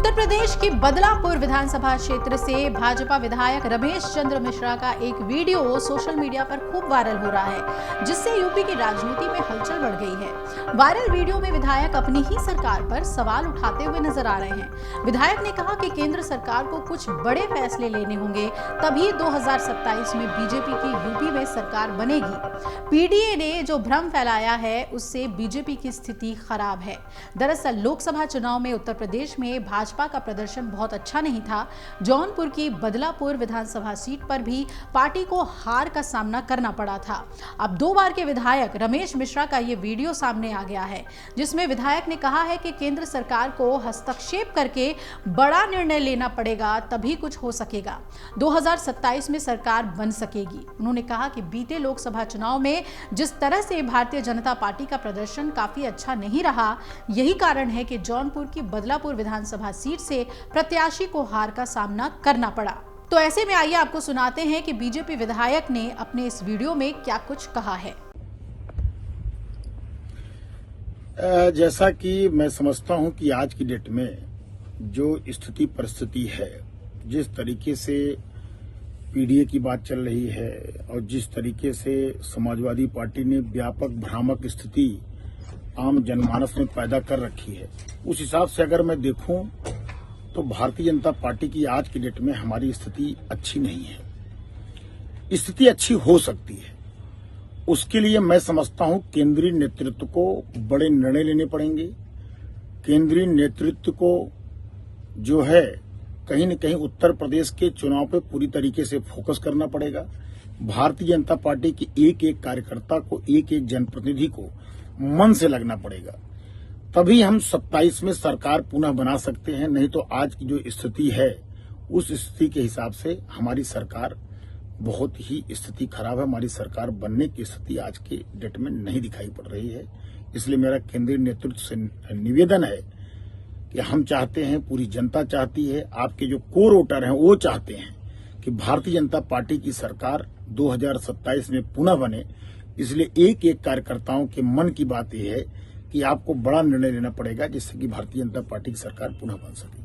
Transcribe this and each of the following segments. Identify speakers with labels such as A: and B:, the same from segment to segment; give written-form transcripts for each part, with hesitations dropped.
A: उत्तर प्रदेश की बदलापुर विधानसभा क्षेत्र से भाजपा विधायक रमेश चंद्र मिश्रा का एक वीडियो सोशल मीडिया पर खूब वायरल हो रहा है, जिससे यूपी की राजनीति में हलचल बढ़ गई है। वायरल वीडियो में विधायक अपनी ही सरकार पर सवाल उठाते हुए नजर आ रहे हैं। विधायक ने कहा कि केंद्र सरकार को कुछ बड़े फैसले लेने होंगे, तभी 2027 में बीजेपी की यूपी में सरकार बनेगी। पीडीए ने जो भ्रम फैलाया है, उससे बीजेपी की स्थिति खराब है। दरअसल लोकसभा चुनाव में उत्तर प्रदेश में भाजपा का प्रदर्शन बहुत अच्छा नहीं था। जौनपुर की बदलापुर विधानसभा सीट पर भी पार्टी को हार का सामना करना पड़ा था। अब 2 बार के विधायक रमेश मिश्रा का ये वीडियो सामने आ गया है, जिसमें विधायक ने कहा है कि केंद्र सरकार को हस्तक्षेप करके बड़ा निर्णय लेना पड़ेगा, तभी कुछ हो सकेगा। 2027 में सरकार बन सकेगी। उन्होंने कहा कि बीते लोकसभा चुनाव में जिस तरह से भारतीय जनता पार्टी का प्रदर्शन काफी अच्छा नहीं रहा, यही कारण है कि जौनपुर की बदलापुर विधानसभा सीट से प्रत्याशी को हार का सामना करना पड़ा। तो ऐसे में आइए आपको सुनाते हैं कि बीजेपी विधायक ने अपने इस वीडियो में क्या कुछ कहा है।
B: जैसा कि मैं समझता हूं कि आज की डेट में जो स्थिति परिस्थिति है, जिस तरीके से पीडीए की बात चल रही है और जिस तरीके से समाजवादी पार्टी ने व्यापक भ्रामक स्थिति आम जनमानस में पैदा कर रखी है, उस हिसाब से अगर मैं देखूं तो भारतीय जनता पार्टी की आज की डेट में हमारी स्थिति अच्छी नहीं है। स्थिति अच्छी हो सकती है, उसके लिए मैं समझता हूं केंद्रीय नेतृत्व को बड़े निर्णय लेने पड़ेंगे। केंद्रीय नेतृत्व को जो है कहीं न कहीं उत्तर प्रदेश के चुनाव पे पूरी तरीके से फोकस करना पड़ेगा। भारतीय जनता पार्टी की एक एक कार्यकर्ता को, एक एक जनप्रतिनिधि को मन से लगना पड़ेगा, तभी हम 27 में सरकार पुनः बना सकते हैं। नहीं तो आज की जो स्थिति है, उस स्थिति के हिसाब से हमारी सरकार बहुत ही स्थिति खराब है। हमारी सरकार बनने की स्थिति आज के डेट में नहीं दिखाई पड़ रही है। इसलिए मेरा केंद्रीय नेतृत्व से निवेदन है कि हम चाहते हैं, पूरी जनता चाहती है, आपके जो कोर वोटर हैं वो चाहते हैं कि भारतीय जनता पार्टी की सरकार 2027 में पुनः बने। इसलिए एक एक कार्यकर्ताओं के मन की बात यह है कि आपको बड़ा निर्णय लेना पड़ेगा, जिससे कि भारतीय जनता पार्टी की सरकार पुनः बन सके।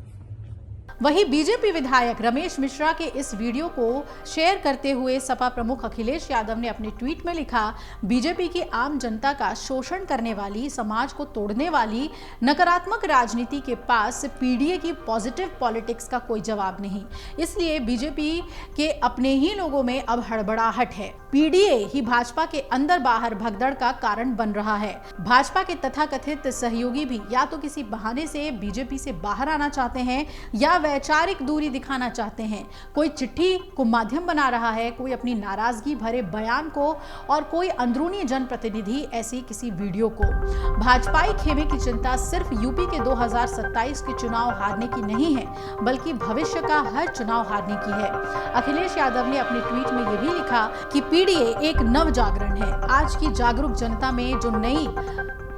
A: वहीं बीजेपी विधायक रमेश मिश्रा के इस वीडियो को शेयर करते हुए सपा प्रमुख अखिलेश यादव ने अपने ट्वीट में लिखा, बीजेपी की आम जनता का शोषण करने वाली, समाज को तोड़ने वाली नकारात्मक राजनीति के पास पीडीए की पॉजिटिव पॉलिटिक्स का कोई जवाब नहीं। इसलिए बीजेपी के अपने ही लोगों में अब हड़बड़ाहट है। पीडीए ही भाजपा के अंदर बाहर भगदड़ का कारण बन रहा है। भाजपा के तथाकथित सहयोगी भी या तो किसी बहाने से बीजेपी से बाहर आना चाहते हैं या वैचारिक दूरी दिखाना चाहते हैं। कोई चिट्ठी को माध्यम बना रहा है, कोई अपनी नाराजगी भरे बयान को, और कोई अंदरूनी जनप्रतिनिधि ऐसी किसी वीडियो को। भाजपाई खेमे की चिंता सिर्फ यूपी के 2027 के चुनाव हारने की नहीं है, बल्कि भविष्य का हर चुनाव हारने की है। अखिलेश यादव ने अपने ट्वीट में यह भी लिखा कि पीडीए एक नव जागरण है। आज की जागरूक जनता में जो नई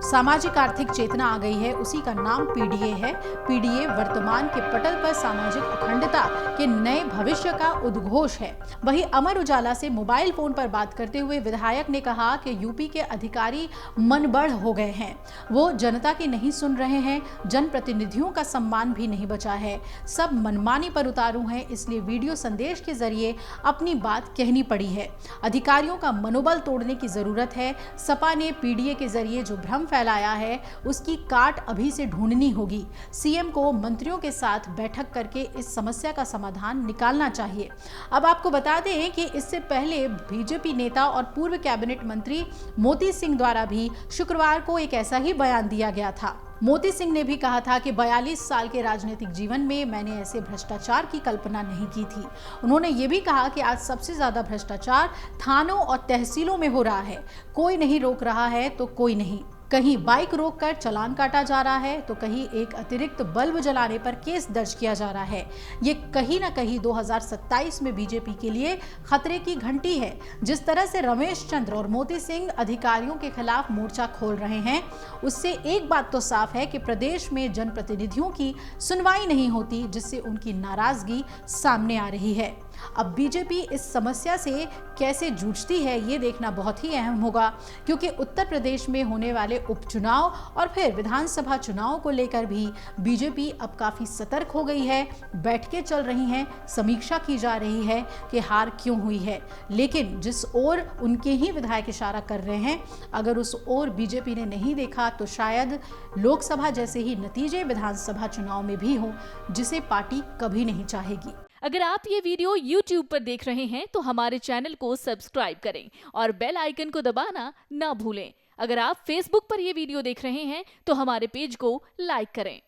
A: सामाजिक आर्थिक चेतना आ गई है, उसी का नाम पीडीए है। पीडीए वर्तमान के पटल पर सामाजिक अखंडता के नए भविष्य का उद्घोष है। वहीं अमर उजाला से मोबाइल फोन पर बात करते हुए विधायक ने कहा कि यूपी के अधिकारी मनबढ़ हो गए हैं। वो जनता की नहीं सुन रहे हैं, जनप्रतिनिधियों का सम्मान भी नहीं बचा है। सब मनमानी पर उतारू हैं, इसलिए वीडियो संदेश के जरिए अपनी बात कहनी पड़ी है। अधिकारियों का मनोबल तोड़ने की जरूरत है। सपा ने पीडीए के जरिए जो भ्रम फैलाया है, उसकी काट अभी से ढूंढनी होगी। सीएम को मंत्रियों के साथ बैठक करके इस समस्या का समाधान निकालना चाहिए। अब आपको बता दें कि इससे पहले बीजेपी नेता और पूर्व कैबिनेट मंत्री मोती सिंह द्वारा भी शुक्रवार को एक ऐसा ही बयान दिया गया था। मोती सिंह ने भी कहा था कि 42 साल के राजनीतिक जीवन में मैंने ऐसे भ्रष्टाचार की कल्पना नहीं की थी। उन्होंने ये भी कहा कि आज सबसे ज्यादा भ्रष्टाचार थानों और तहसीलों में हो रहा है। कोई नहीं रोक रहा है तो कोई नहीं। कहीं बाइक रोककर चालान काटा जा रहा है, तो कहीं एक अतिरिक्त बल्ब जलाने पर केस दर्ज किया जा रहा है। ये कहीं ना कहीं 2027 में बीजेपी के लिए खतरे की घंटी है। जिस तरह से रमेश चंद्र और मोती सिंह अधिकारियों के खिलाफ मोर्चा खोल रहे हैं, उससे एक बात तो साफ है कि प्रदेश में जनप्रतिनिधियों की सुनवाई नहीं होती, जिससे उनकी नाराजगी सामने आ रही है। अब बीजेपी इस समस्या से कैसे जूझती है ये देखना बहुत ही अहम होगा, क्योंकि उत्तर प्रदेश में होने वाले उपचुनाव और फिर विधानसभा चुनाव को लेकर भी बीजेपी अब काफी सतर्क हो गई है। बैठकें चल रही हैं, समीक्षा की जा रही है कि हार क्यों हुई है, लेकिन जिस ओर उनके ही विधायक इशारा कर रहे हैं, अगर उस ओर बीजेपी ने नहीं देखा तो शायद लोकसभा जैसे ही नतीजे विधानसभा चुनाव में भी हों, जिसे पार्टी कभी नहीं चाहेगी।
C: अगर आप ये वीडियो YouTube पर देख रहे हैं तो हमारे चैनल को सब्सक्राइब करें और बेल आइकन को दबाना ना भूलें। अगर आप Facebook पर ये वीडियो देख रहे हैं तो हमारे पेज को लाइक करें।